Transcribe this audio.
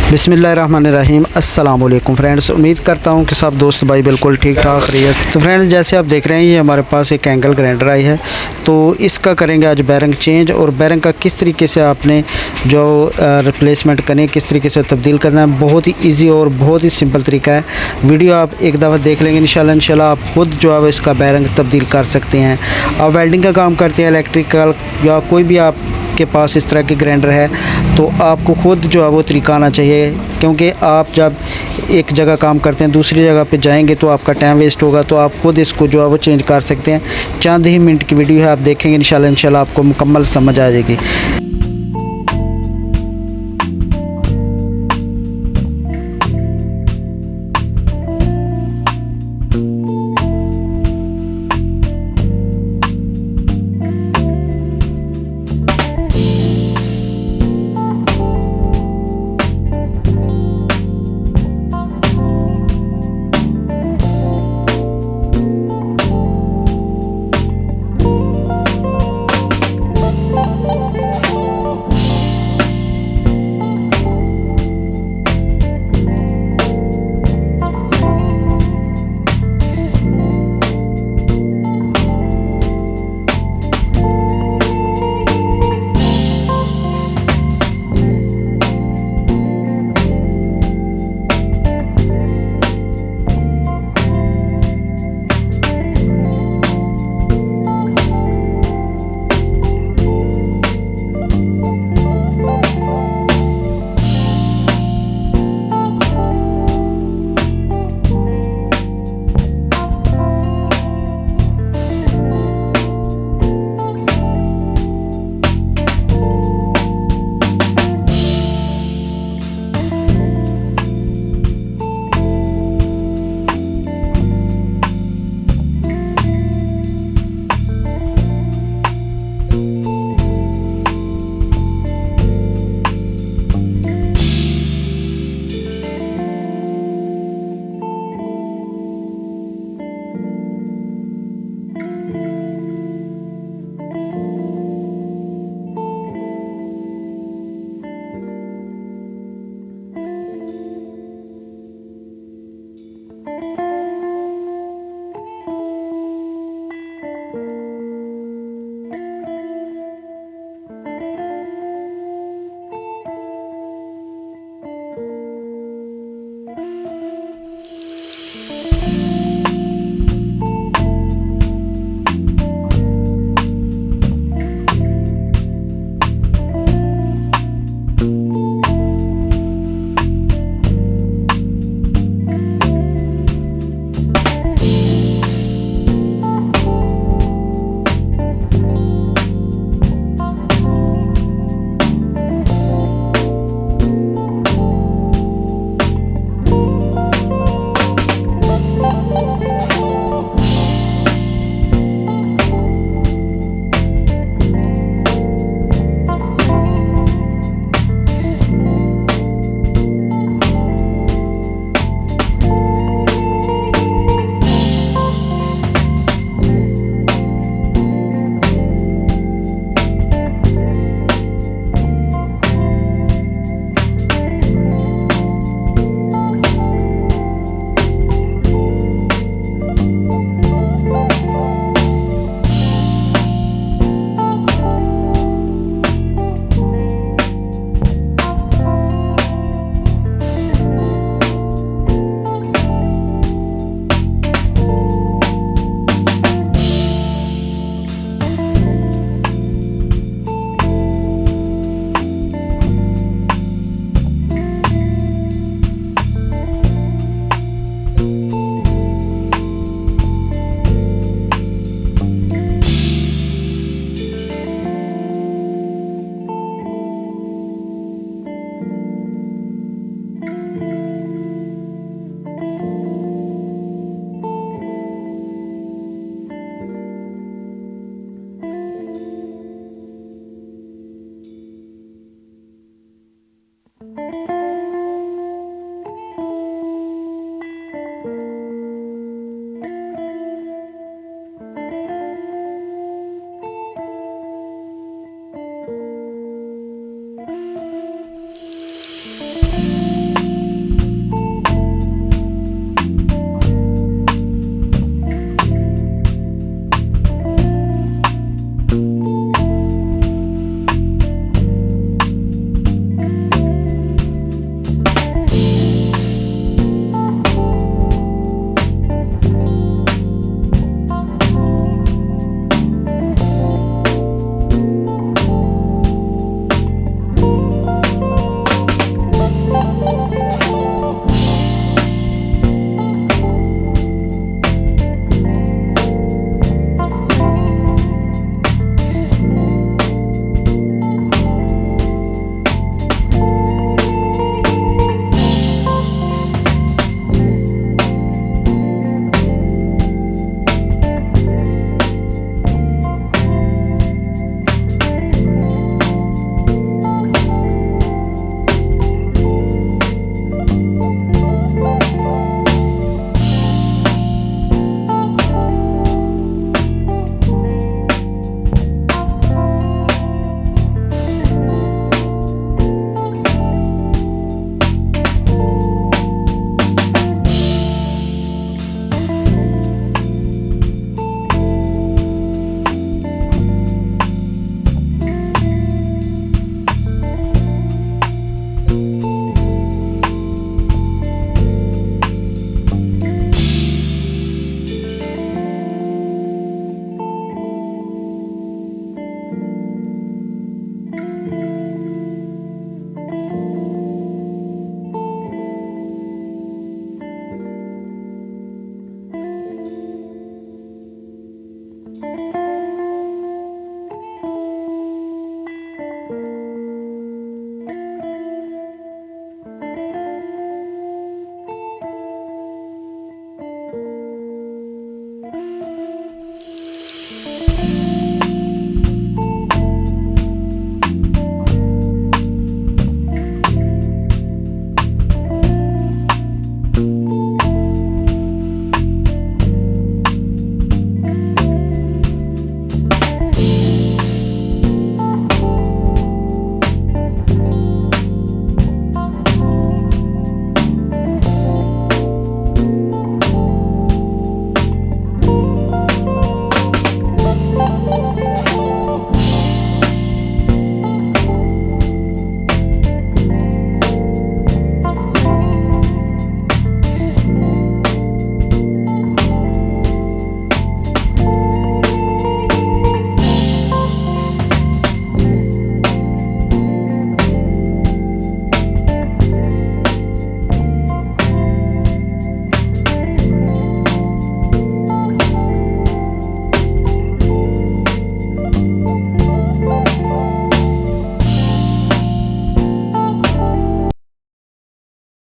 बिस्मिल्लाहिर्रहमानिर्रहीम। अस्सलाम वालेकुम फ्रेंड्स, उम्मीद करता हूँ कि सब दोस्त भाई बिल्कुल ठीक ठाक रही है। तो फ्रेंड्स, जैसे आप देख रहे हैं ये हमारे पास एक एंगल ग्राइंडर आई है, तो इसका करेंगे आज बैरिंग चेंज, और बैरिंग का किस तरीके से आपने जो रिप्लेसमेंट करनी, किस तरीके से तब्दील करना है। बहुत ही ईजी और बहुत ही सिंपल तरीका है। वीडियो आप एक दफ़ा देख लेंगे इंशाल्लाह आप खुद जो है इसका बैरिंग तब्दील कर सकते हैं। आप वेल्डिंग का काम करते हैं, इलेक्ट्रिकल या कोई भी आपके पास इस तरह के ग्राइंडर है, तो आपको खुद जो है वो तरीका आना चाहिए, क्योंकि आप जब एक जगह काम करते हैं दूसरी जगह पे जाएंगे तो आपका टाइम वेस्ट होगा। तो आप खुद इसको जो है वो चेंज कर सकते हैं। चंद ही मिनट की वीडियो है, आप देखेंगे इंशाल्लाह आपको मुकम्मल समझ आ जाएगी।